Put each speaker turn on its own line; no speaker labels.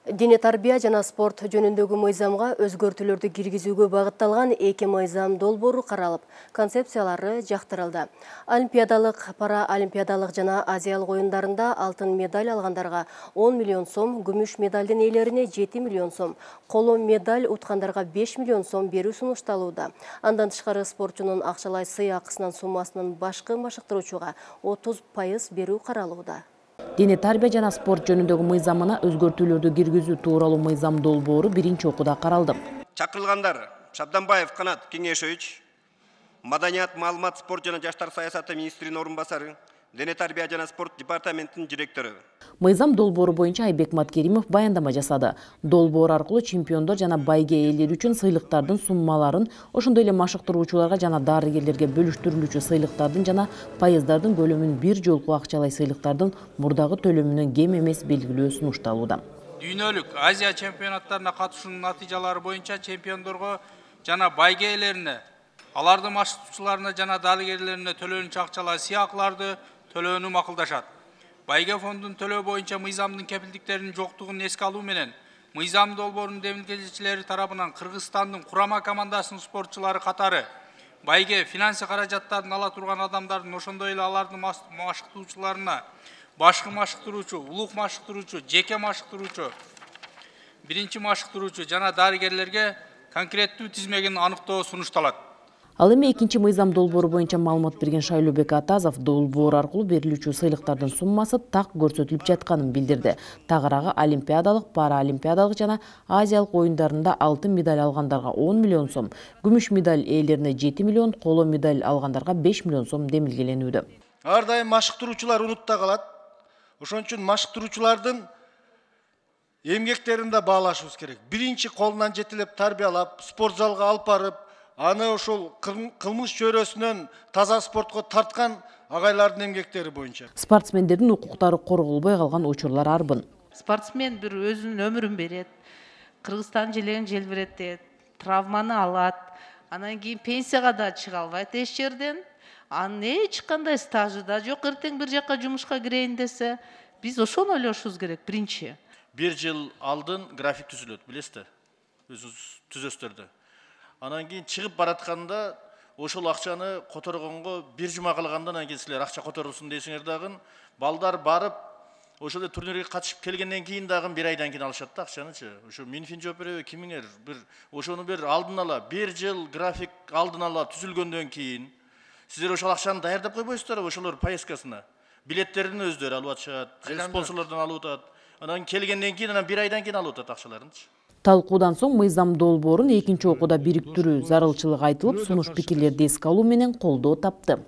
Дене тарбия жана спорт жөнүндөгү мыйзамга өзгөртүүлөрдү киргизүүгө багытталган 2 мыйзам долбоору каралып, концепциялары жактырылды. Олимпиадалык, параолимпиадалык жана Азиялык оюндарында алтын медаль алгандарга 10 миллион сом, күмүш медалдын ээлерине 7 миллион сом, коло медаль уткандарга 5 миллион сом берүү сунушталууда. Андан тышкары спортчунун акчалай сый акысынын суммасынын башкы машыктыруучуга 30% берүү каралууда.
Дене тарбия жана спорт жөнүндөгү мыйзамына өзгөртүүлөрдү киргизүү тууралуу мыйзам долбоору биринчи окууда каралды.
Чакырылгандар: Шабданбаев Канат Кеңешович, Маданият, маалымат, спорт жана жаштар саясаты министринин орун басары, Дене тарбия жана спорт департаментинин директору.
Мыйзам долбоору боюнча Айбек Маткеримов баяндама жасады. Долбоор аркылуу чемпиондор жана байге ээлери үчүн сыйлыктардын суммаларын, ошондой эле машыктыруучуларга жана дарыгерлерге бөлүштүрүлүүчү сыйлыктардын жана пайыздардын көлөмүн бир жолку акчалай сыйлыктардын мурдагы төлөмүнөн кем эмес белгилөө сунушталууда.
Дүйнөлүк Азия чемпионаттарына катышуунун натыйжалары боюнча чемпиондорго жана байге ээлерине, алардын машыктыруучуларына жана дарыгерлерине төлөнүүчү акчалай сыйакыларды төлөөнү макулдашат. Байге фондун төлөө боюнча мыйзамдын кепилдиктеринин жоктугун эске алуу менен, мыйзам долбоорунун демилгелечилери тарабынан Кыргызстандын курама командасынын спортчулары катары байге финансы каражаттарын ала турган адамдардын, ошондой эле алардын машыктыруучуларына башкы машыктыруучу, улук машыктыруучу, жеке машыктыруучу, биринчи машыктыруучу жана дарыгерлерге конкреттүү тизмегин аныктоо сунушталат.
Ал эми экинчи мыйзам долбоору боюнча маалымат берген Шайлообек Атазов долбоор аркылуу берилүүчү сыйлыктардын суммасы так көрсөтүлүп жатканын билдирди. Тагыраагы олимпиадалык, параолимпиадалык жана Азиялык оюндарында алтын медаль алгандарга 10 миллион сом, күмүш медаль ээлерине 7 миллион, коло медаль алгандарга 5 миллион сом демилгеленүүдө.
Ар дайым машыктыруучулар унутта калат. Ошон үчүн машыктыруучулардын эмгектерин да баалашыбыз керек. Биринчи колунан жетелеп тарбиялап, спорт залга алып барып, аны ошол кылмыш чөйрөсүнөн таза спортко тарткан агайлардын эмгектери боюнча.
Спортсмендердин укуктары корголбой калган учурлар арбын.
Спортсмен бир өзүнүн өмүрүн берет, Кыргызстан желегин желбиретет, травманы алат, анан кийин пенсияга да чыга албайт эч жерден. Анын эч кандай стажы да жок, эртең бир жака жумушка кирейин десе, биз ошону ойлошубуз керек биринчи.
Бир жыл алдын график түзүлөт, билесиздер, өзүңүз түзөсүздөрдө. Анан кийин чыгып баратканда ошол акчаны которгонго бир жума калгандан кийин силер акча которулсун десеңер дагы, балдар барып ошол турнирге катышып келгенден кийин дагы бир айдан кийин алышат да акчанычы. Ошо Минфин жооп береби, кимиңер бир ошону бир алдын ала, бир жыл график алдын ала түзүлгөндөн кийин сиздер ошол акчаны даярдап койбойсуздарбы ошолор поездкасына? Билеттерин өздөрү алып атышат, спонсорлордон алып атат. Анан келгенден кийин анан бир айдан кийин алып атат акчаларынчы.
Талкуудан соң мыйзам долбоорун экинчи окууда бириктирүү зарылчылыгы айтылып, сунуш пикирлерди эске алуу менен колдоо тапты.